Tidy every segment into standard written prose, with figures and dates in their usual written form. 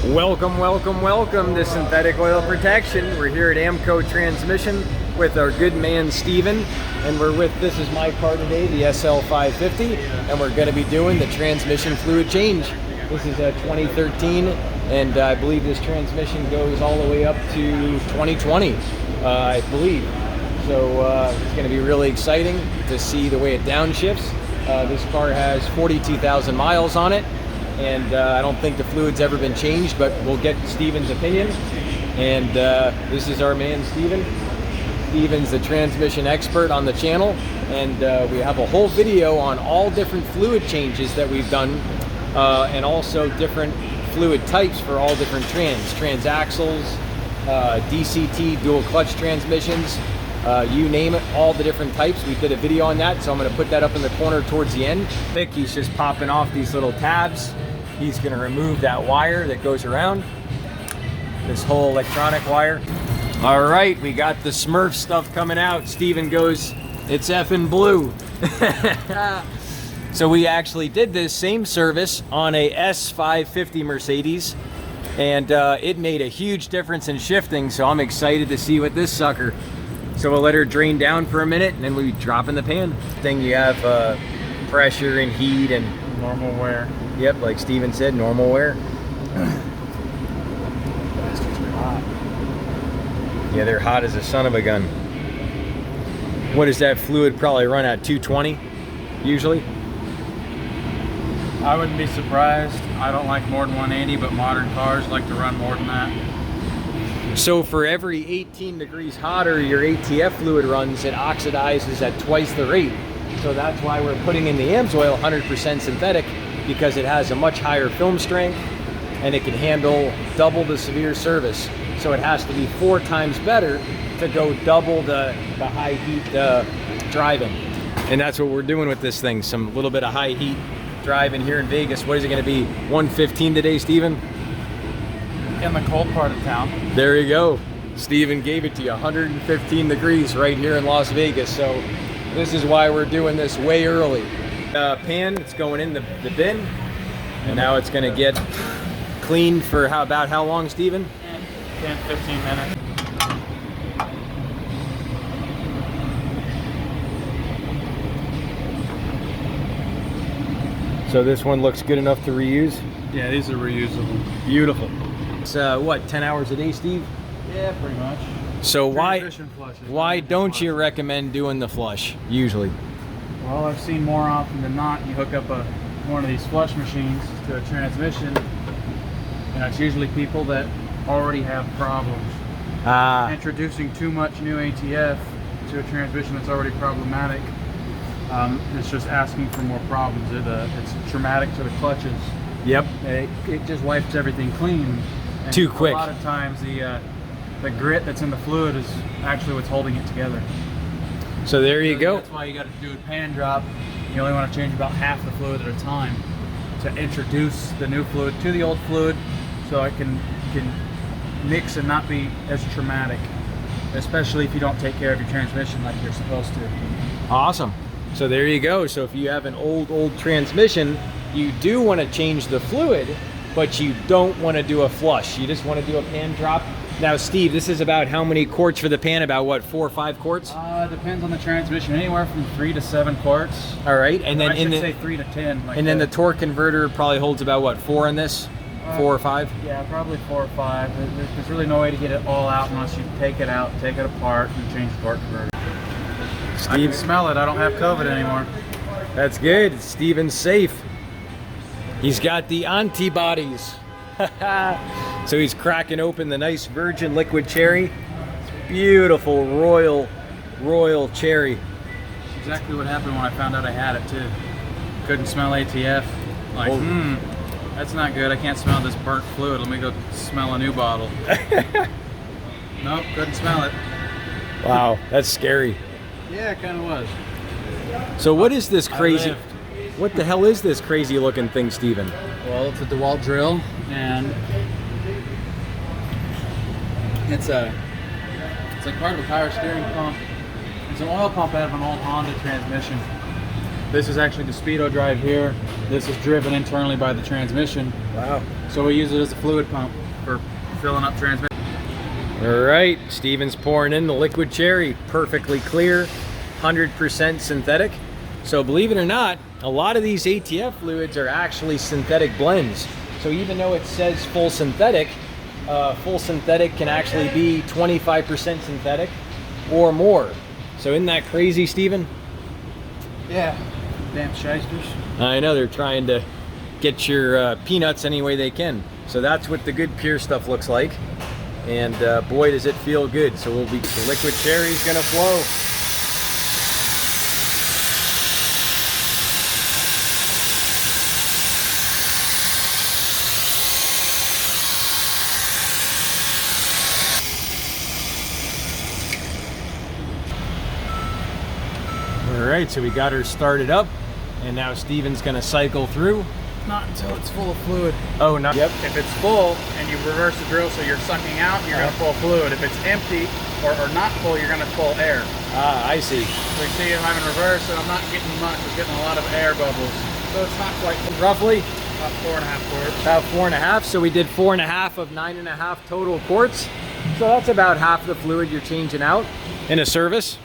Welcome, welcome, welcome to Synthetic Oil Protection. We're here at AAMCO Transmission with our good man Steven, and this is my car today, the SL550, and we're going to be doing the transmission fluid change. This is a 2013, and I believe this transmission goes all the way up to 2020, I believe. So it's going to be really exciting to see the way it downshifts. This car has 42,000 miles on it. And I don't think the fluid's ever been changed, but we'll get Steven's opinion. And this is our man, Steven. Steven's the transmission expert on the channel. And we have a whole video on all different fluid changes that we've done, and also different fluid types for all different transaxles, DCT, dual clutch transmissions, you name it, all the different types. We did a video on that, so I'm going to put that up in the corner towards the end. He's just popping off these little tabs. He's going to remove that wire that goes around, this whole electronic wire. All right, we got the Smurf stuff coming out. Steven goes, it's effing blue. So we actually did this same service on a S550 Mercedes, and it made a huge difference in shifting, so I'm excited to see what this sucker. So we'll let her drain down for a minute, and then we drop in the pan. Thing you have pressure and heat and normal wear. Yep, like Steven said, normal wear. Yeah, they're hot as a son of a gun. What does that fluid probably run at? 220 usually? I wouldn't be surprised. I don't like more than 180, but modern cars like to run more than that. So for every 18 degrees hotter your ATF fluid runs, it oxidizes at twice the rate. So that's why we're putting in the AMSOIL 100% synthetic, because it has a much higher film strength and it can handle double the severe service. So it has to be 4 times better to go double the high heat driving. And that's what we're doing with this thing, some little bit of high heat driving here in Vegas. What is it going to be, 115 today, Steven? In the cold part of town. There you go. Steven gave it to you, 115 degrees right here in Las Vegas. So this is why we're doing this way early. Pan, it's going in the bin, and now it's going to get cleaned for about how long, Steven? 10, 15 minutes. So this one looks good enough to reuse? Yeah, these are reusable. Beautiful. It's what, 10 hours a day, Steve? Yeah, pretty much. So why don't you recommend doing the flush usually? Well, I've seen more often than not, you hook up one of these flush machines to a transmission, and it's usually people that already have problems. Introducing too much new ATF to a transmission that's already problematic, it's just asking for more problems. It's traumatic to the clutches. Yep. It just wipes everything clean. And too quick. A lot of times the grit that's in the fluid is actually what's holding it together. So there you go. That's why you got to do a pan drop. You only want to change about half the fluid at a time to introduce the new fluid to the old fluid, so it can mix and not be as traumatic, especially if you don't take care of your transmission like you're supposed to. Awesome. So there you go. So if you have an old transmission, you do want to change the fluid, but you don't want to do a flush. You just want to do a pan drop. Now, Steve, this is about how many quarts for the pan? About what, 4 or 5 quarts? Depends on the transmission. Anywhere from 3 to 7 quarts. All right, and then I should say 3 to 10. And then the torque converter probably holds about what, 4 in this? 4 or 5? Yeah, probably 4 or 5. There's really no way to get it all out unless you take it out, take it apart, and change the torque converter. I can smell it. I don't have COVID anymore. That's good. Steven's safe. He's got the antibodies. So he's cracking open the nice virgin liquid cherry. It's beautiful royal cherry. That's exactly what happened when I found out I had it too. Couldn't smell ATF. Like, that's not good. I can't smell this burnt fluid. Let me go smell a new bottle. Nope, couldn't smell it. Wow, that's scary. Yeah, it kind of was. So what is this crazy? What the hell is this crazy looking thing, Steven? Well, it's a DeWalt drill, and it's like part of a power steering pump. It's an oil pump out of an old Honda transmission. This is actually the speedo drive here. This is driven internally by the transmission. Wow. So we use it as a fluid pump for filling up transmission. All right, Steven's pouring in the liquid cherry, perfectly clear, 100% synthetic. So believe it or not, a lot of these ATF fluids are actually synthetic blends. So even though it says full synthetic can actually be 25% synthetic or more. So isn't that crazy, Steven? Yeah, damn shysters. I know, they're trying to get your peanuts any way they can. So that's what the good pure stuff looks like. And boy, does it feel good. So the liquid cherry's gonna flow. All right, so we got her started up, and now Steven's gonna cycle through. Not until it's full of fluid. Oh, not yep. If it's full and you reverse the drill so you're sucking out, you're going to pull fluid. If it's empty or not full, you're going to pull air. Ah, I see. So you see I'm in reverse and I'm not getting much. I'm getting a lot of air bubbles. So it's not quite full. Roughly? About 4.5 quarts. About 4.5. So we did 4.5 of 9.5 total quarts. So that's about half the fluid you're changing out in a service.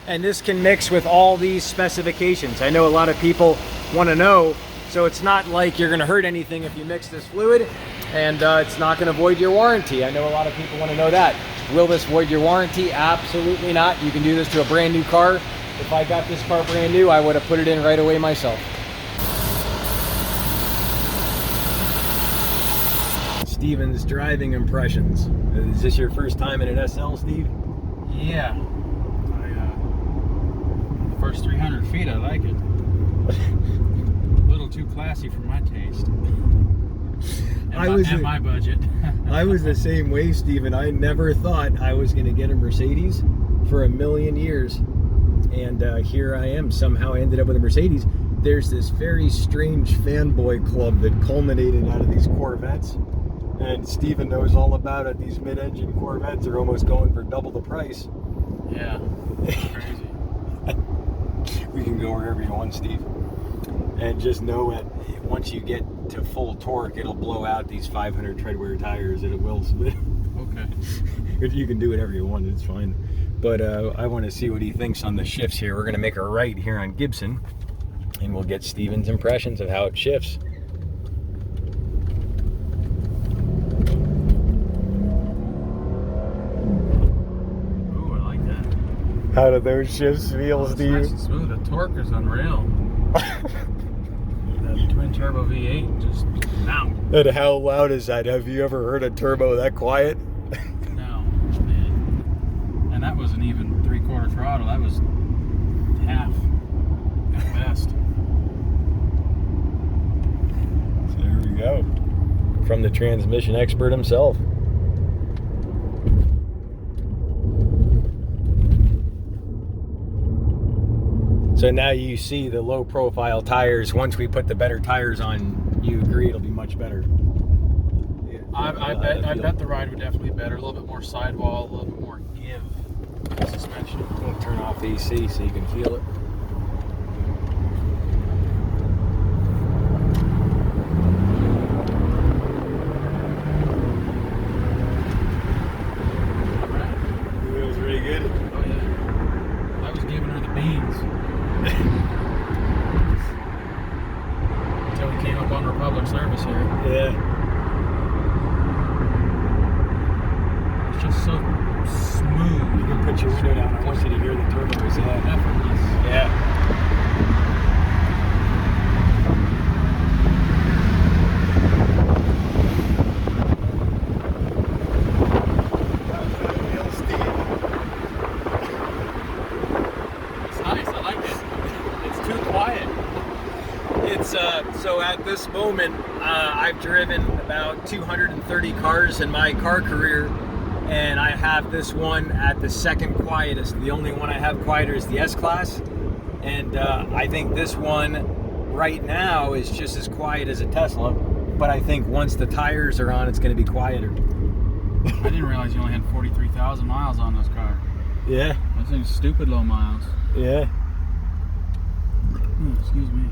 And this can mix with all these specifications. I know a lot of people want to know. So it's not like you're gonna hurt anything if you mix this fluid, and it's not gonna void your warranty. I know a lot of people wanna know that. Will this void your warranty? Absolutely not. You can do this to a brand new car. If I got this car brand new, I would have put it in right away myself. Steven's driving impressions. Is this your first time in an SL, Steve? Yeah. The first 300 feet, I like it. A little too classy for my taste. And my budget. I was the same way, Steven. I never thought I was going to get a Mercedes for a million years. And here I am. Somehow I ended up with a Mercedes. There's this very strange fanboy club that culminated out of these Corvettes. And Steven knows all about it. These mid-engine Corvettes are almost going for double the price. Yeah, crazy. We can go wherever you want, Steve. And just know that once you get to full torque, it'll blow out these 500 treadwear tires, and it will. Okay. You can do whatever you want, it's fine. But I want to see what he thinks on the shifts here. We're going to make a right here on Gibson, and we'll get Steven's impressions of how it shifts. Ooh, I like that. How do those shifts feel, Steve? Nice and smooth. The torque is unreal. That twin turbo V8 just now. And how loud is that? Have you ever heard a turbo that quiet? No, man. And that wasn't even 3/4 throttle. That was half at best. There we go. From the transmission expert himself. So now you see the low profile tires. Once we put the better tires on, you agree it'll be much better. Yeah, I bet the ride would definitely be better. A little bit more sidewall, a little bit more give to suspension. We'll turn off the AC so you can feel it. Feels really good. Oh yeah. I was giving her the beans. Until we came up on Republic service here. Yeah. It's just so smooth. You can put your window down. I want you to hear the turbos. Yeah. Effortless. Yeah. It's nice. I like it. It's too quiet. So at this moment, I've driven about 230 cars in my car career, and I have this one at the second quietest. The only one I have quieter is the S-Class, and I think this one right now is just as quiet as a Tesla, but I think once the tires are on, it's going to be quieter. I didn't realize you only had 43,000 miles on this car. Yeah. That thing's stupid low miles. Yeah. Excuse me.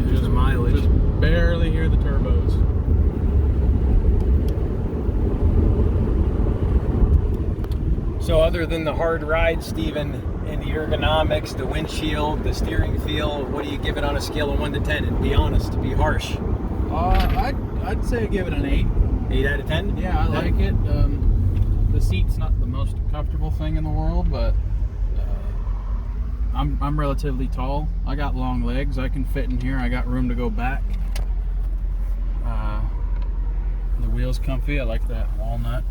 There's the mileage. Just barely hear the turbos. So other than the hard ride, Steven, and the ergonomics, the windshield, the steering feel, what do you give it on a scale of 1 to 10? And be honest, be harsh. I'd say give it an 8. 8 out of 10? Yeah, I like it. The seat's not the most comfortable thing in the world, but I'm relatively tall. I got long legs. I can fit in here. I got room to go back. The wheel's comfy. I like that walnut.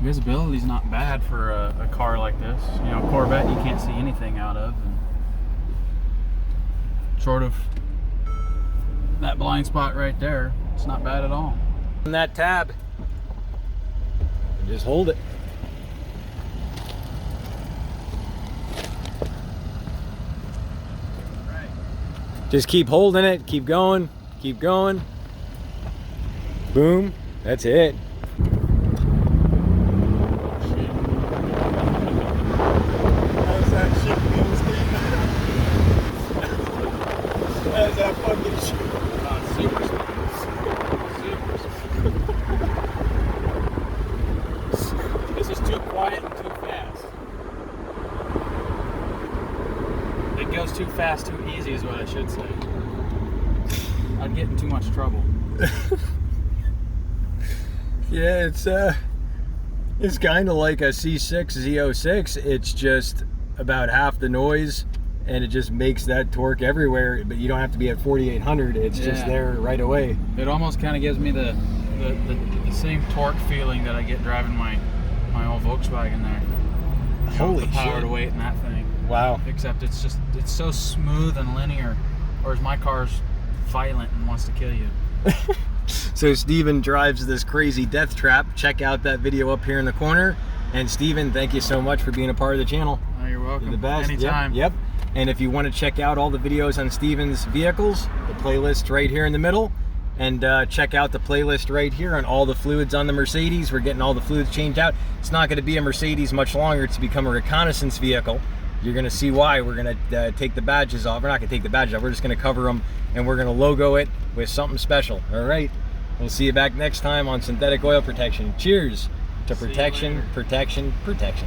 Visibility's not bad for a car like this. You know, Corvette, you can't see anything out of. And sort of that blind spot right there, it's not bad at all. On that tab, just hold it. Right. Just keep holding it, keep going, keep going. Boom, that's it. How's that shit feel, Steve? How's that fucking shit? Super smooth. Super. This is too quiet and too fast. It goes too fast, too easy is what I should say. I'd get in too much trouble. Yeah, it's kind of like a C6 Z06. It's just about half the noise, and it just makes that torque everywhere. But you don't have to be at 4,800. It's just there right away. It almost kind of gives me the same torque feeling that I get driving my old Volkswagen there. Holy the power shit. to weight in that thing. Wow. Except it's so smooth and linear, whereas my car's violent and wants to kill you. So Steven drives this crazy death trap. Check out that video up here in the corner. And Steven, thank you so much for being a part of the channel. Oh, you're welcome. You're the best. Anytime. Yep. And if you want to check out all the videos on Steven's vehicles, the playlist right here in the middle. And check out the playlist right here on all the fluids on the Mercedes. We're getting all the fluids changed out. It's not going to be a Mercedes much longer to become a reconnaissance vehicle. You're going to see why. We're going to take the badges off. We're not going to take the badges off. We're just going to cover them, and we're going to logo it with something special. All right. We'll see you back next time on Synthetic Oil Protection. Cheers to protection, protection, protection.